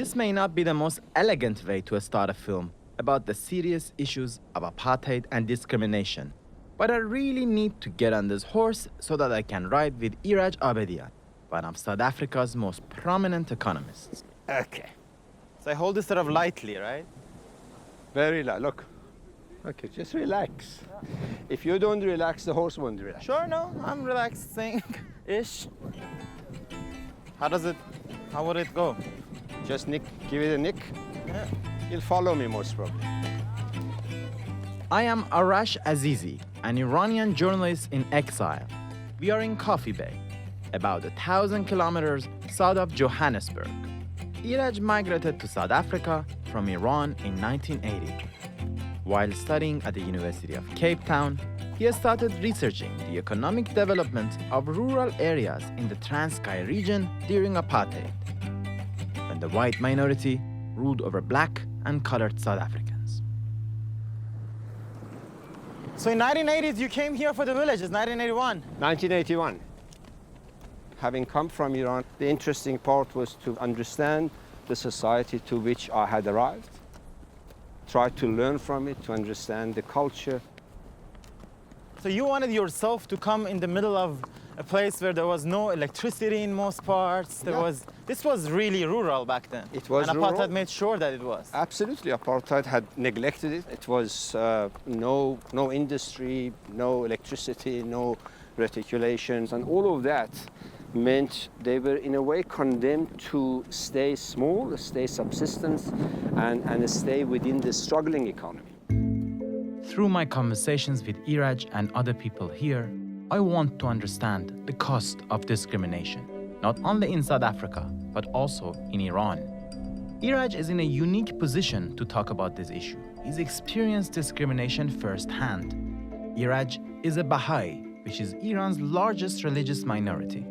This may not be the most elegant way to start a film about the serious issues of apartheid and discrimination, but I really need to get on this horse so that I can ride with Iraj Abedian, one of South Africa's most prominent economists. Okay. So I hold this sort of lightly, right? Very light. Look. Okay, just relax. Yeah. If you don't relax, the horse won't relax. Sure, no, I'm relaxing-ish. How would it go? Just nick, give it a nick. Yeah. He'll follow me most probably. I am Arash Azizi, an Iranian journalist in exile. We are in Coffee Bay, about 1,000 kilometers south of Johannesburg. Iraj migrated to South Africa from Iran in 1980. While studying at the University of Cape Town, he started researching the economic development of rural areas in the Transkei region during apartheid, when the white minority ruled over black and colored South Africans. So in 1980s, you came here for the villages, 1981. 1981. Having come from Iran, the interesting part was to understand the society to which I had arrived, try to learn from it, to understand the culture. So you wanted yourself to come in the middle of a place where there was no electricity in most parts. This was really rural back then. It was and rural. apartheid made sure that it was. Absolutely, apartheid had neglected it. It was no industry, no electricity, no reticulations, and all of that meant they were in a way condemned to stay small, stay subsistence, and stay within the struggling economy. Through my conversations with Iraj and other people here, I want to understand the cost of discrimination, not only in South Africa, but also in Iran. Iraj is in a unique position to talk about this issue. He's experienced discrimination firsthand. Iraj is a Baha'i, which is Iran's largest religious minority.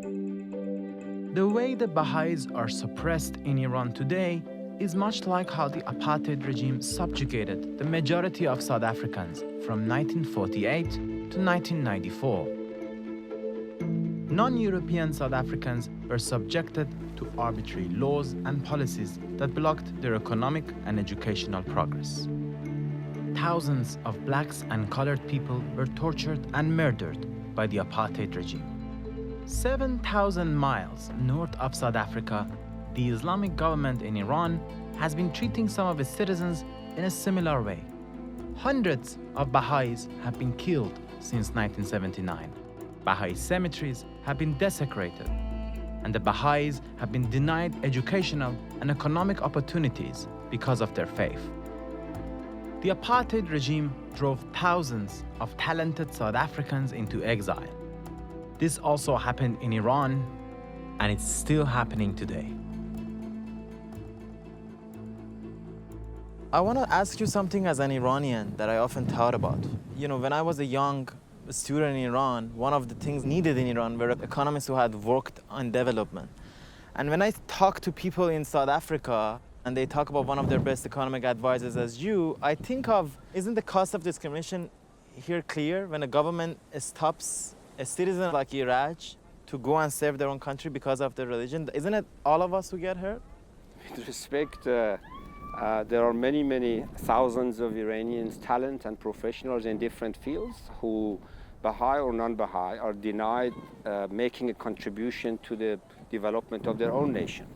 The way the Baha'is are suppressed in Iran today is much like how the apartheid regime subjugated the majority of South Africans from 1948 to 1994. Non-European South Africans were subjected to arbitrary laws and policies that blocked their economic and educational progress. Thousands of blacks and colored people were tortured and murdered by the apartheid regime. 7,000 miles north of South Africa, the Islamic government in Iran has been treating some of its citizens in a similar way. Hundreds of Baha'is have been killed since 1979. Baha'i cemeteries have been desecrated, and the Baha'is have been denied educational and economic opportunities because of their faith. The apartheid regime drove thousands of talented South Africans into exile. This also happened in Iran, and it's still happening today. I want to ask you something as an Iranian that I often thought about. You know, when I was a young student in Iran, one of the things needed in Iran were economists who had worked on development. And when I talk to people in South Africa, and they talk about one of their best economic advisors as you, I think of, isn't the cost of discrimination here clear when a government stops a citizen like Iraj to go and serve their own country because of their religion? Isn't it all of us who get hurt? With respect, there are many thousands of Iranians, talent and professionals in different fields who, Baha'i or non-Baha'i, are denied making a contribution to the development of their own nation.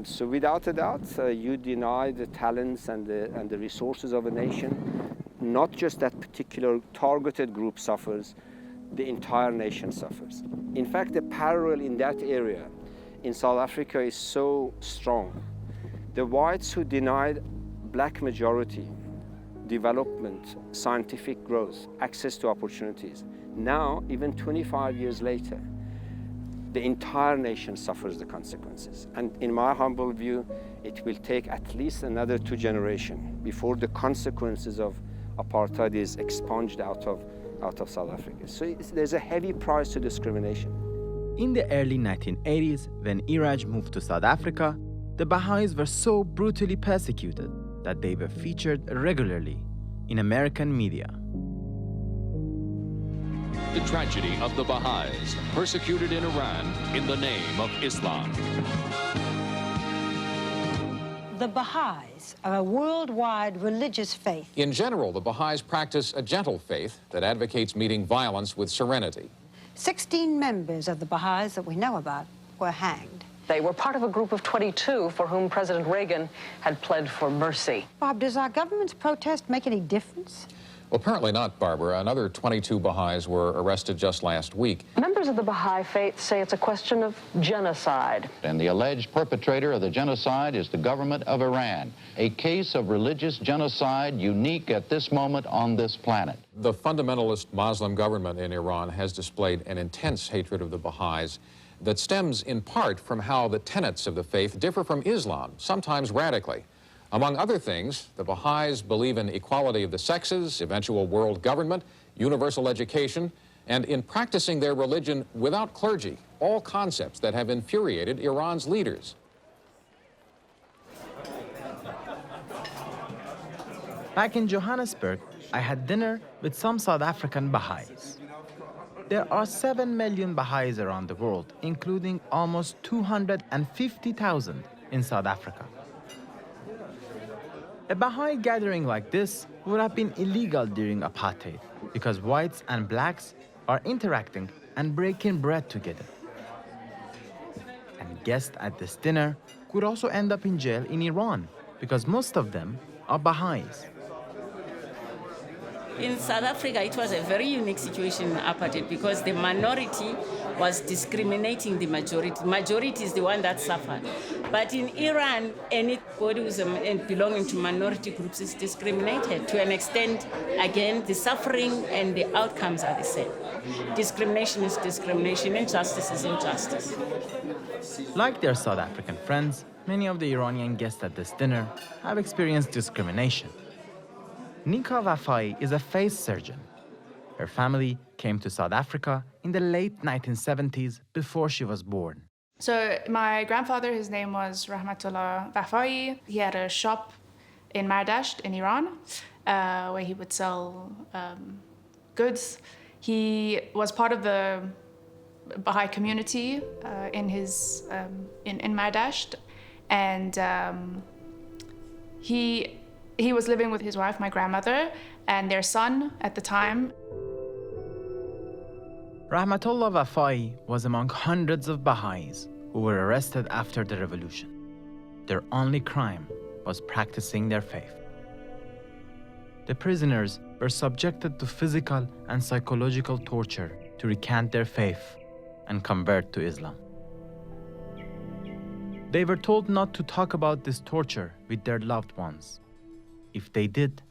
So without a doubt, you deny the talents and the resources of a nation. Not just that particular targeted group suffers, the entire nation suffers. In fact, the parallel in that area in South Africa is so strong. The whites who denied black majority development, scientific growth, access to opportunities, now, even 25 years later, the entire nation suffers the consequences. And in my humble view, it will take at least another 2 generations before the consequences of apartheid is expunged out of South Africa. So there's a heavy price to discrimination. In the early 1980s, when Iraj moved to South Africa, the Baha'is were so brutally persecuted that they were featured regularly in American media. The tragedy of the Baha'is, persecuted in Iran in the name of Islam. The Baha'is are a worldwide religious faith. In general, the Baha'is practice a gentle faith that advocates meeting violence with serenity. 16 members of the Baha'is that we know about were hanged. They were part of a group of 22 for whom President Reagan had pled for mercy. Bob, does our government's protest make any difference? Well, apparently not, Barbara. Another 22 Baha'is were arrested just last week. Members of the Baha'i Faith say it's a question of genocide. And the alleged perpetrator of the genocide is the government of Iran, a case of religious genocide unique at this moment on this planet. The fundamentalist Muslim government in Iran has displayed an intense hatred of the Baha'is that stems in part from how the tenets of the faith differ from Islam, sometimes radically. Among other things, the Baha'is believe in equality of the sexes, eventual world government, universal education, and in practicing their religion without clergy, all concepts that have infuriated Iran's leaders. Back in Johannesburg, I had dinner with some South African Baha'is. There are 7 million Baha'is around the world, including almost 250,000 in South Africa. A Baha'i gathering like this would have been illegal during apartheid because whites and blacks are interacting and breaking bread together. And guests at this dinner could also end up in jail in Iran because most of them are Baha'is. In South Africa, it was a very unique situation in apartheid because the minority was discriminating the majority. Majority is the one that suffered. But in Iran, anybody who's belonging to minority groups is discriminated. To an extent, again, the suffering and the outcomes are the same. Discrimination is discrimination, injustice is injustice. Like their South African friends, many of the Iranian guests at this dinner have experienced discrimination. Nika Wafai is a face surgeon. Her family came to South Africa in the late 1970s before she was born. So my grandfather, his name was Rahmatullah Wafai. He had a shop in Mardasht in Iran where he would sell goods. He was part of the Baha'i community in Mardasht, and he was living with his wife, my grandmother, and their son at the time. Rahmatullah Wafai was among hundreds of Baha'is who were arrested after the revolution. Their only crime was practicing their faith. The prisoners were subjected to physical and psychological torture to recant their faith and convert to Islam. They were told not to talk about this torture with their loved ones. If they did,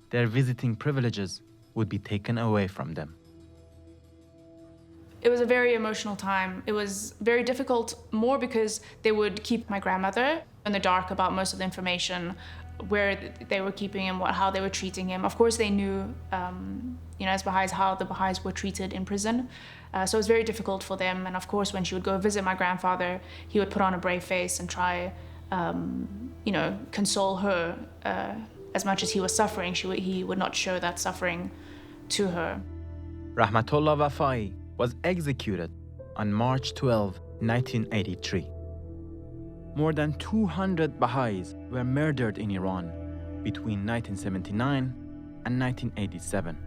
their visiting privileges would be taken away from them. It was a very emotional time. It was very difficult, more because they would keep my grandmother in the dark about most of the information, where they were keeping him, how they were treating him. Of course, they knew, as Baha'is, how the Baha'is were treated in prison. So it was very difficult for them. And of course, when she would go visit my grandfather, he would put on a brave face and try, console her. As much as he was suffering, he would not show that suffering to her. Rahmatullah Wafai was executed on March 12, 1983. More than 200 Baha'is were murdered in Iran between 1979 and 1987.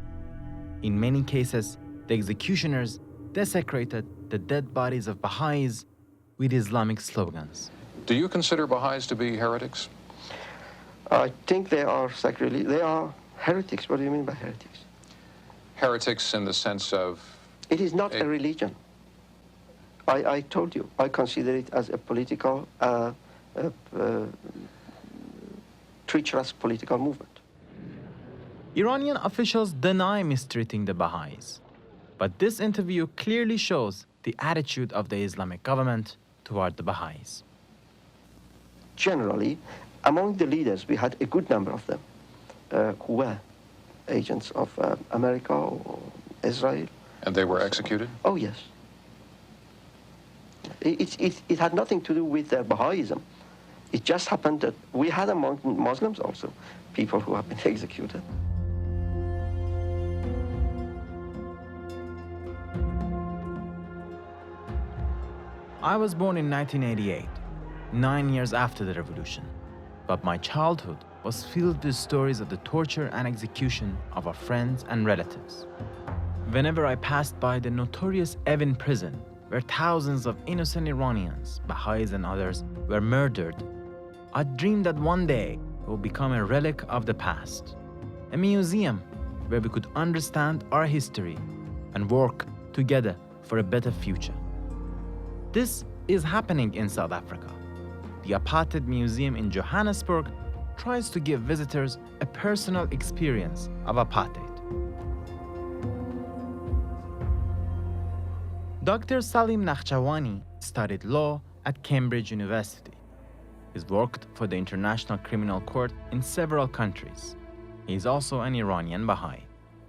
In many cases, the executioners desecrated the dead bodies of Baha'is with Islamic slogans. Do you consider Baha'is to be heretics? I think they are sacrilege. They are heretics. What do you mean by heretics? Heretics in the sense of... It is not a religion. I told you, I consider it as a political, treacherous political movement. Iranian officials deny mistreating the Baha'is. But this interview clearly shows the attitude of the Islamic government toward the Baha'is. Generally, among the leaders, we had a good number of them who were agents of America or Israel. And they were executed? Oh, yes. It had nothing to do with Baha'ism. It just happened that we had among Muslims also people who have been executed. I was born in 1988, 9 years after the revolution. But my childhood was filled with stories of the torture and execution of our friends and relatives. Whenever I passed by the notorious Evin prison, where thousands of innocent Iranians, Baha'is and others, were murdered, I dreamed that one day it will become a relic of the past, a museum where we could understand our history and work together for a better future. This is happening in South Africa. The Apartheid Museum in Johannesburg tries to give visitors a personal experience of apartheid. Dr. Salim Nakhchawani studied law at Cambridge University. He's worked for the International Criminal Court in several countries. He's also an Iranian Baha'i.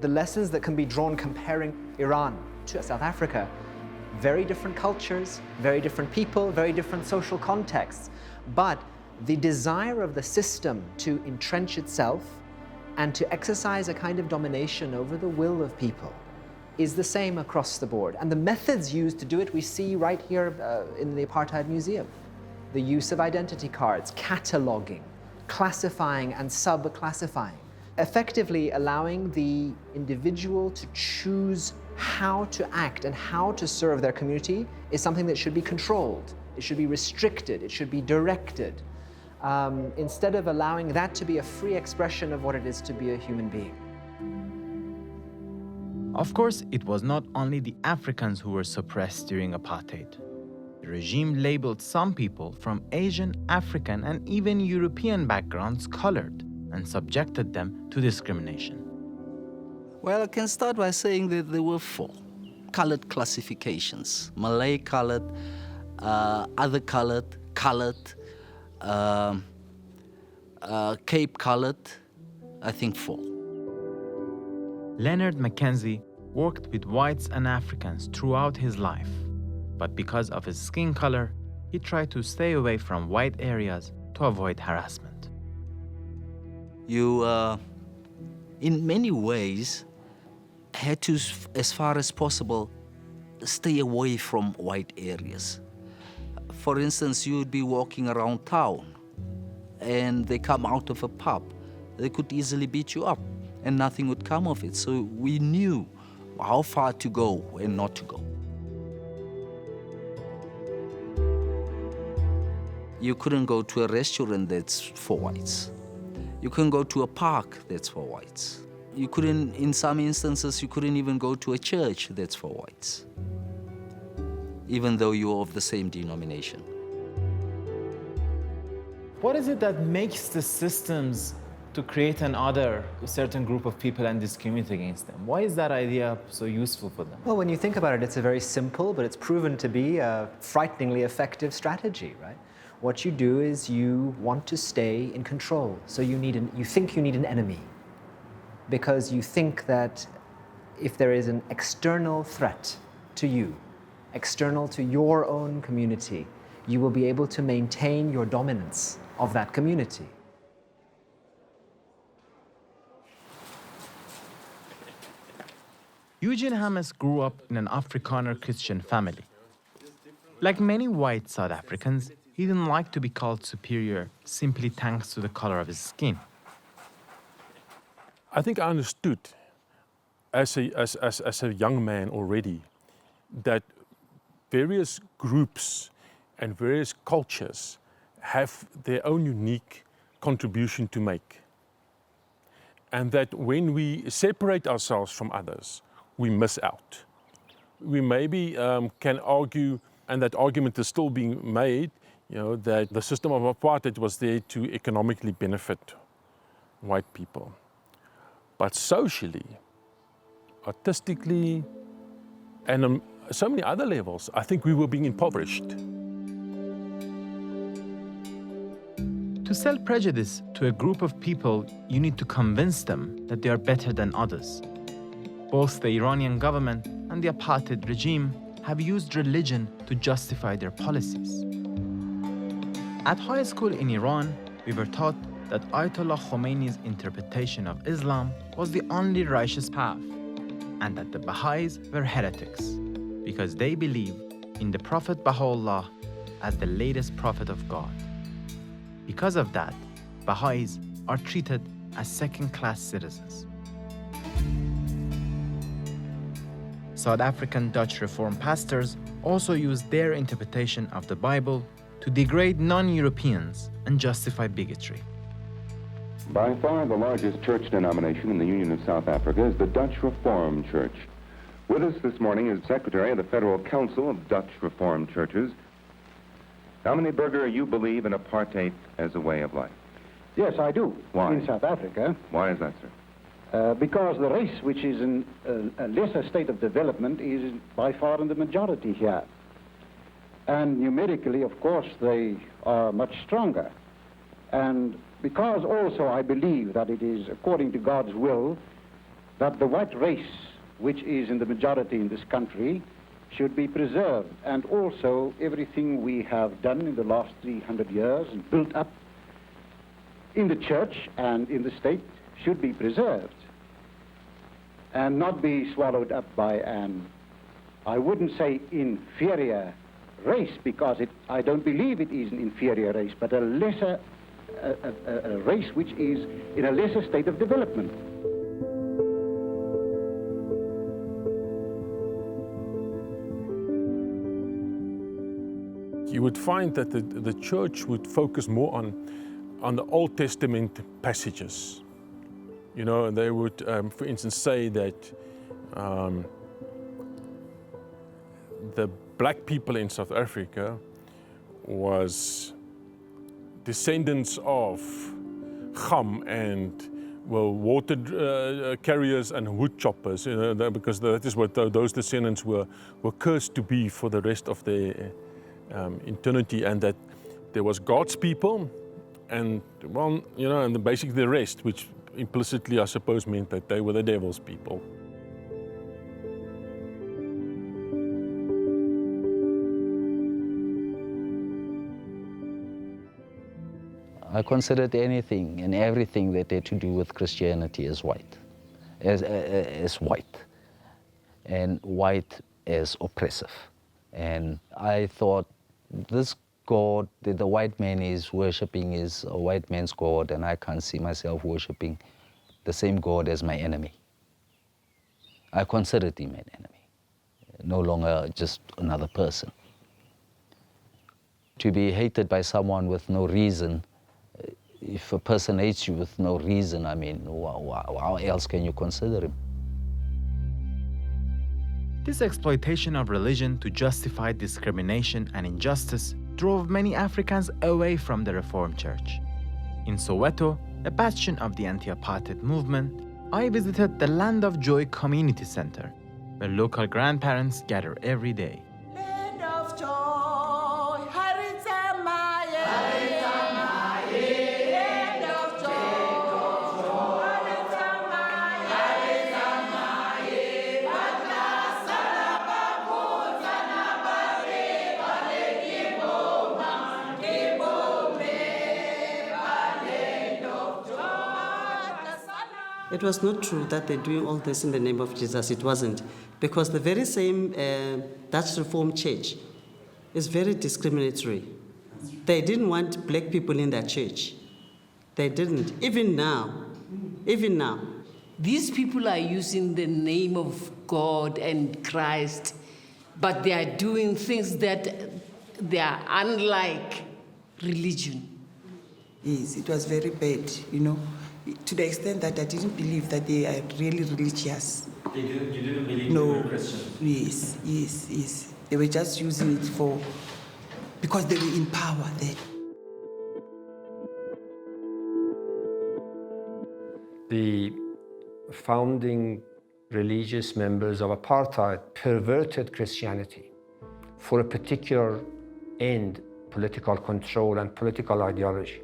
The lessons that can be drawn comparing Iran to South Africa, very different cultures, very different people, very different social contexts, but the desire of the system to entrench itself and to exercise a kind of domination over the will of people is the same across the board. And the methods used to do it we see right here in the Apartheid Museum. The use of identity cards, cataloging, classifying and sub-classifying, effectively allowing the individual to choose how to act and how to serve their community is something that should be controlled. It should be restricted, it should be directed, instead of allowing that to be a free expression of what it is to be a human being. Of course, it was not only the Africans who were suppressed during apartheid. The regime labeled some people from Asian, African, and even European backgrounds colored and subjected them to discrimination. Well, I can start by saying that there were 4 colored classifications: Malay colored, other colored, colored, Cape colored, I think 4. Leonard Mackenzie worked with whites and Africans throughout his life, but because of his skin color, he tried to stay away from white areas to avoid harassment. You, in many ways, had to, as far as possible, stay away from white areas. For instance, you would be walking around town and they come out of a pub. They could easily beat you up and nothing would come of it. So we knew how far to go and not to go. You couldn't go to a restaurant that's for whites. You couldn't go to a park that's for whites. You couldn't, in some instances, you couldn't even go to a church that's for whites, even though you're of the same denomination. What is it that makes the systems to create a certain group of people and discriminate against them? Why is that idea so useful for them? Well, when you think about it, it's a very simple, but it's proven to be a frighteningly effective strategy, right? What you do is you want to stay in control. So you think you need an enemy, because you think that if there is an external threat to you, external to your own community, you will be able to maintain your dominance of that community. Eugene Hammes grew up in an Afrikaner Christian family. Like many white South Africans, he didn't like to be called superior simply thanks to the color of his skin. I think I understood as a young man already that various groups and various cultures have their own unique contribution to make. And that when we separate ourselves from others, we miss out. We maybe can argue, and that argument is still being made, that the system of apartheid was there to economically benefit white people. But socially, artistically, and on so many other levels, I think we were being impoverished. To sell prejudice to a group of people, you need to convince them that they are better than others. Both the Iranian government and the apartheid regime have used religion to justify their policies. At high school in Iran, we were taught that Ayatollah Khomeini's interpretation of Islam was the only righteous path, and that the Baha'is were heretics, because they believed in the Prophet Baha'u'llah as the latest prophet of God. Because of that, Baha'is are treated as second-class citizens. South African Dutch Reform pastors also use their interpretation of the Bible to degrade non-Europeans and justify bigotry. By far the largest church denomination in the Union of South Africa is the Dutch Reformed Church. With us this morning is Secretary of the Federal Council of Dutch Reformed Churches. Dominic Berger, you believe in apartheid as a way of life? Yes, I do. Why? In South Africa. Why is that, sir? Because the race, which is in a lesser state of development, is by far in the majority here. And numerically, of course, they are much stronger. And because also I believe that it is according to God's will that the white race, which is in the majority in this country, should be preserved. And also everything we have done in the last 300 years and built up in the church and in the state should be preserved and not be swallowed up by an, I wouldn't say inferior race, because I don't believe it is an inferior race, but a lesser a race which is in a lesser state of development. You would find that the church would focus more on the Old Testament passages. You know, and they would, for instance, say that the black people in South Africa was descendants of Ham and water carriers and wood choppers, you know, because that is what those descendants were cursed to be for the rest of their eternity, and that there was God's people, and well, you know, and basically the rest, which implicitly, I suppose, meant that they were the devil's people. I considered anything and everything that had to do with Christianity as white, as white, and white as oppressive. And I thought this God that the white man is worshipping is a white man's God, and I can't see myself worshipping the same God as my enemy. I considered him an enemy, no longer just another person. To be hated by someone with no reason, if a person hates you with no reason, I mean, how else can you consider him? This exploitation of religion to justify discrimination and injustice drove many Africans away from the Reformed Church. In Soweto, a bastion of the anti-apartheid movement, I visited the Land of Joy Community Center, where local grandparents gather every day. Land of joy, Harizamaye, Land of joy, Harizamaye, Batla Salababu, Zanabare, Balekiboma, Kibome, Land of joy. It was not true that they're doing all this in the name of Jesus. It wasn't. Because the very same Dutch Reformed Church is very discriminatory. They didn't want black people in their church. They didn't. Even now. These people are using the name of God and Christ, but they are doing things that they are unlike religion. Yes, it was very bad, you know, to the extent that I didn't believe that they are really religious. You didn't believe no. they were Christians? Yes. They were just using it because they were in power then. The founding religious members of apartheid perverted Christianity for a particular end, political control and political ideology.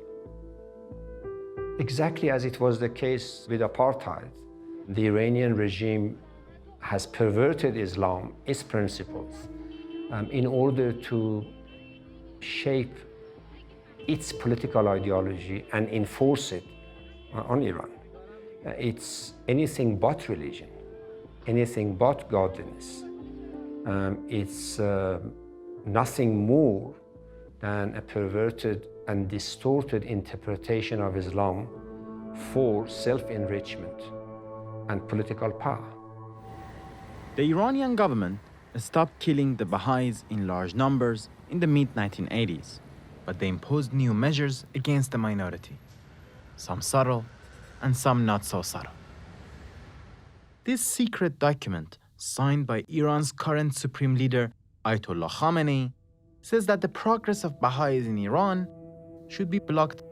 Exactly as it was the case with apartheid, the Iranian regime has perverted Islam, its principles, in order to shape its political ideology and enforce it on Iran. It's anything but religion, anything but godliness. It's nothing more than a perverted and distorted interpretation of Islam for self-enrichment and political power. The Iranian government stopped killing the Baha'is in large numbers in the mid-1980s, but they imposed new measures against the minority, some subtle and some not so subtle. This secret document, signed by Iran's current supreme leader, Ayatollah Khamenei, says that the progress of Baha'is in Iran should be blocked.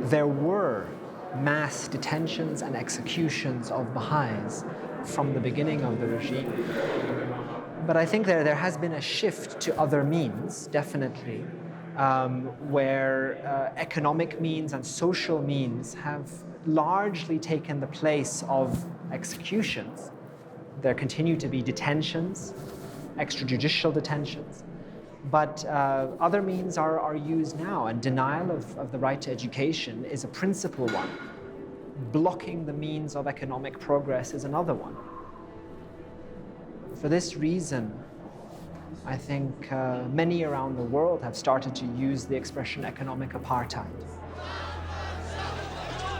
There were mass detentions and executions of Baha'is from the beginning of the regime. But I think there has been a shift to other means, definitely, where economic means and social means have largely taken the place of executions. There continue to be detentions, extrajudicial detentions, but other means are used now, and denial of the right to education is a principal one. Blocking the means of economic progress is another one. For this reason, I think many around the world have started to use the expression economic apartheid.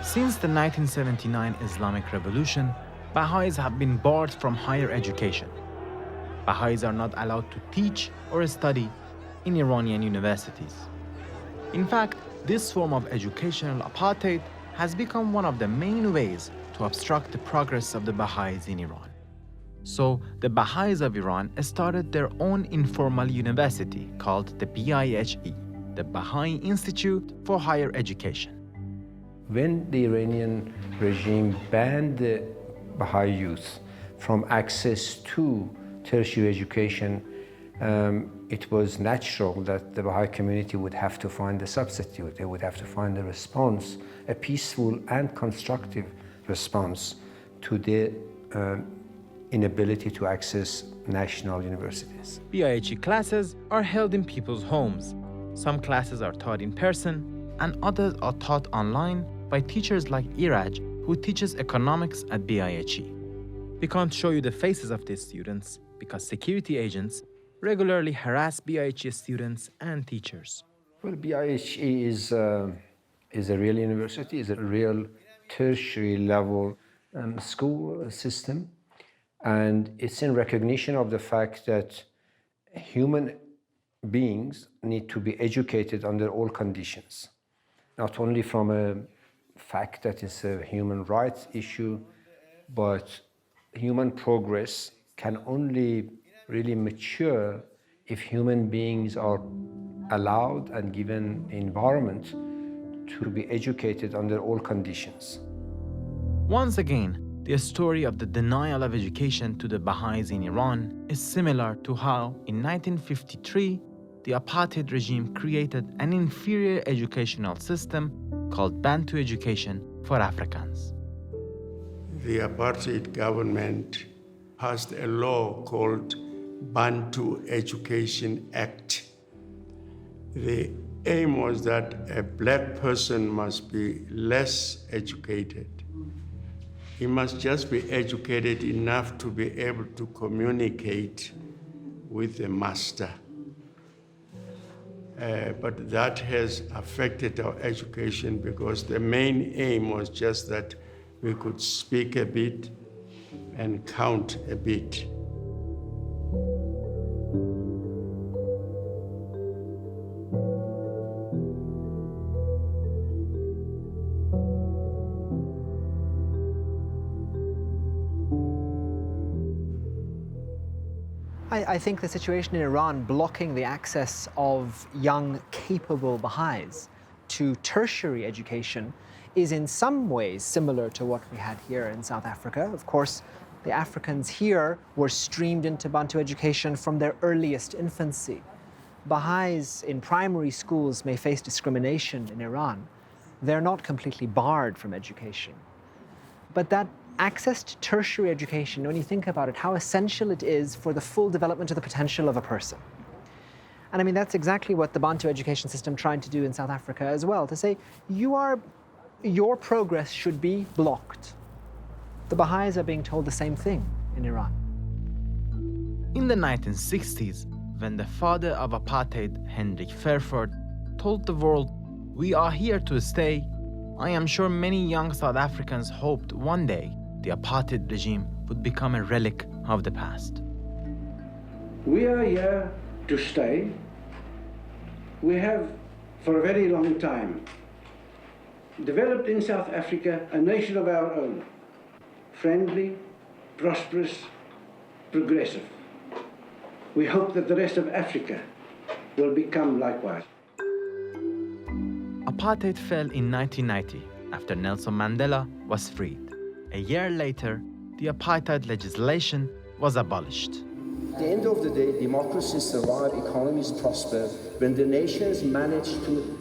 Since the 1979 Islamic Revolution, Baha'is have been barred from higher education. Baha'is are not allowed to teach or study in Iranian universities. In fact, this form of educational apartheid has become one of the main ways to obstruct the progress of the Baha'is in Iran. So, the Baha'is of Iran started their own informal university called the BIHE, the Baha'i Institute for Higher Education. When the Iranian regime banned the Baha'i youth from access to tertiary education, it was natural that the Baha'i community would have to find a substitute. They would have to find a response, a peaceful and constructive response to the inability to access national universities. BIHE classes are held in people's homes. Some classes are taught in person, and others are taught online by teachers like Iraj, who teaches economics at BIHE. We can't show you the faces of these students because security agents regularly harass BIHE students and teachers. Well, BIHE is a real university, is a real tertiary level school system. And it's in recognition of the fact that human beings need to be educated under all conditions, not only from a fact that it's a human rights issue, but human progress can only really mature if human beings are allowed and given environment to be educated under all conditions. Once again, the story of the denial of education to the Baha'is in Iran is similar to how, in 1953, the apartheid regime created an inferior educational system called Bantu education for Africans. The apartheid government passed a law called Bantu Education Act. The aim was that a black person must be less educated. He must just be educated enough to be able to communicate with the master. But that has affected our education because the main aim was just that we could speak a bit and count a bit. I think the situation in Iran blocking the access of young, capable Baha'is to tertiary education is in some ways similar to what we had here in South Africa. Of course, the Africans here were streamed into Bantu education from their earliest infancy. Baha'is in primary schools may face discrimination in Iran. They're not completely barred from education. But that access to tertiary education, when you think about it, how essential it is for the full development of the potential of a person. And I mean, that's exactly what the Bantu education system tried to do in South Africa as well, to say, you are your progress should be blocked. The Baha'is are being told the same thing in Iran. In the 1960s, when the father of apartheid, Hendrik Verwoerd, told the world, "We are here to stay," I am sure many young South Africans hoped one day the apartheid regime would become a relic of the past. We are here to stay. We have, for a very long time, developed in South Africa a nation of our own, friendly, prosperous, progressive. We hope that the rest of Africa will become likewise. Apartheid fell in 1990 after Nelson Mandela was freed. A year later, the apartheid legislation was abolished. At the end of the day, democracies survive, economies prosper, when the nations manage to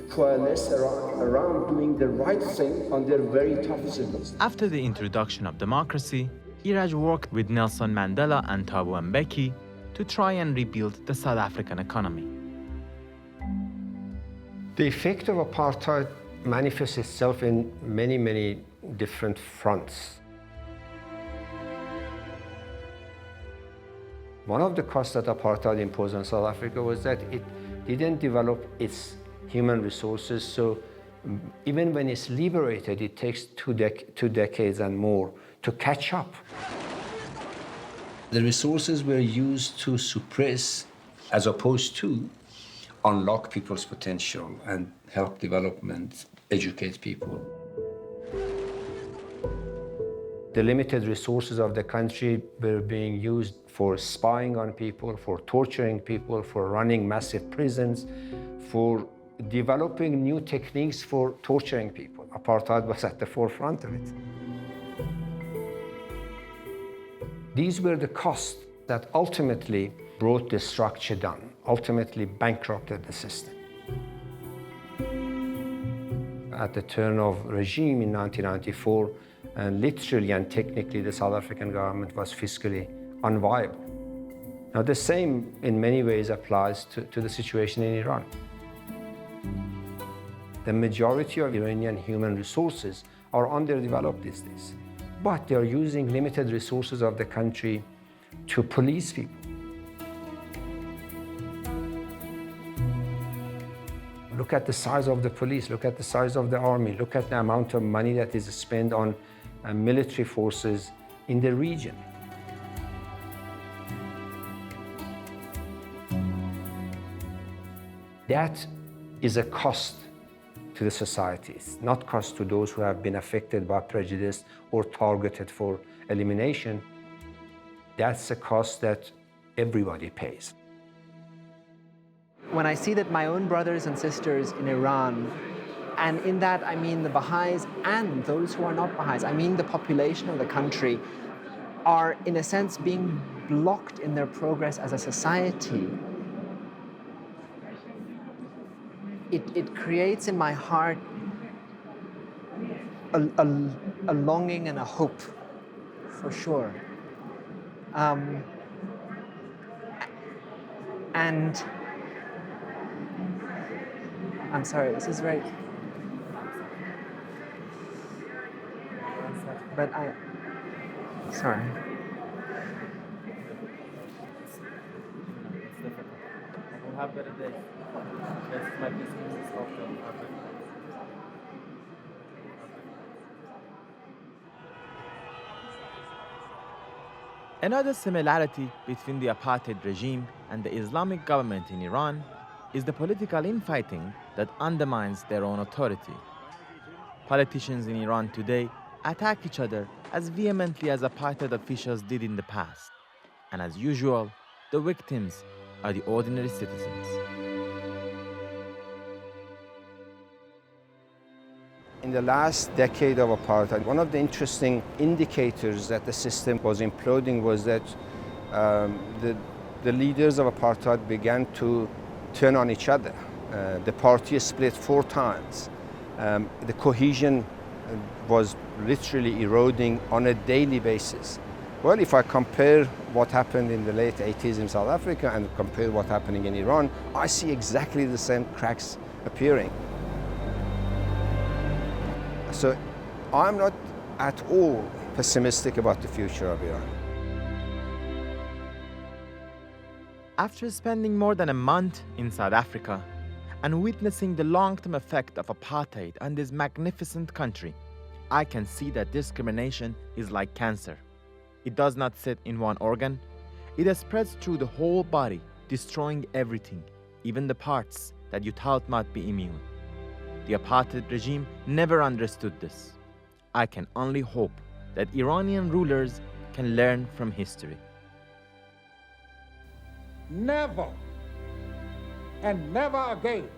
coalesce around doing the right thing under very tough circumstances. After the introduction of democracy, Iraj worked with Nelson Mandela and Thabo Mbeki to try and rebuild the South African economy. The effect of apartheid manifests itself in many, many different fronts. One of the costs that apartheid imposed on South Africa was that it didn't develop its human resources, so even when it's liberated, it takes two decades and more to catch up. The resources were used to suppress as opposed to unlock people's potential and help development, educate people. The limited resources of the country were being used for spying on people, for torturing people, for running massive prisons, for developing new techniques for torturing people. Apartheid was at the forefront of it. These were the costs that ultimately brought the structure down, ultimately bankrupted the system. At the turn of regime in 1994, and literally and technically the South African government was fiscally unviable. Now the same in many ways applies to the situation in Iran. The majority of Iranian human resources are underdeveloped these days, but they are using limited resources of the country to police people. Look at the size of the police, look at the size of the army, look at the amount of money that is spent on military forces in the region. That is a cost to the societies, not cost to those who have been affected by prejudice or targeted for elimination. That's a cost that everybody pays. When I see that my own brothers and sisters in Iran, and in that I mean the Baha'is and those who are not Baha'is, I mean the population of the country, are in a sense being blocked in their progress as a society, it creates in my heart a longing and a hope, for sure. And I'm sorry, this is very... But sorry. We'll have better days. That's my business is often. Another similarity between the apartheid regime and the Islamic government in Iran is the political infighting that undermines their own authority. Politicians in Iran today attack each other as vehemently as apartheid officials did in the past. And as usual, the victims are the ordinary citizens. In the last decade of apartheid, one of the interesting indicators that the system was imploding was that the leaders of apartheid began to turn on each other. The party split 4 times. The cohesion was literally eroding on a daily basis. Well, if I compare what happened in the late 80s in South Africa and compare what's happening in Iran, I see exactly the same cracks appearing. So I'm not at all pessimistic about the future of Iran. After spending more than a month in South Africa and witnessing the long-term effect of apartheid on this magnificent country, I can see that discrimination is like cancer. It does not sit in one organ. It spreads through the whole body, destroying everything, even the parts that you thought might be immune. The apartheid regime never understood this. I can only hope that Iranian rulers can learn from history. Never and never again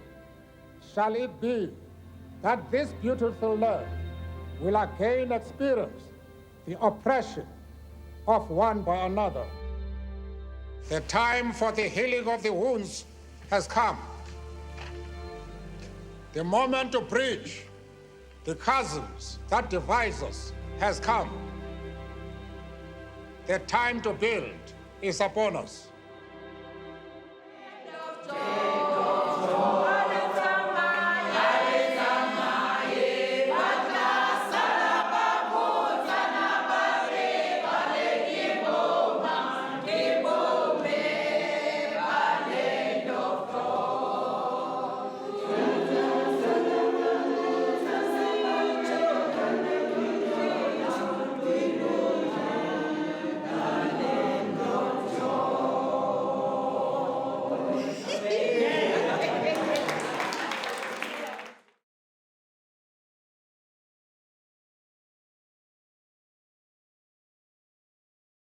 shall it be that this beautiful land will again experience the oppression of one by another. The time for the healing of the wounds has come. The moment to bridge the chasms that divide us has come. The time to build is upon us.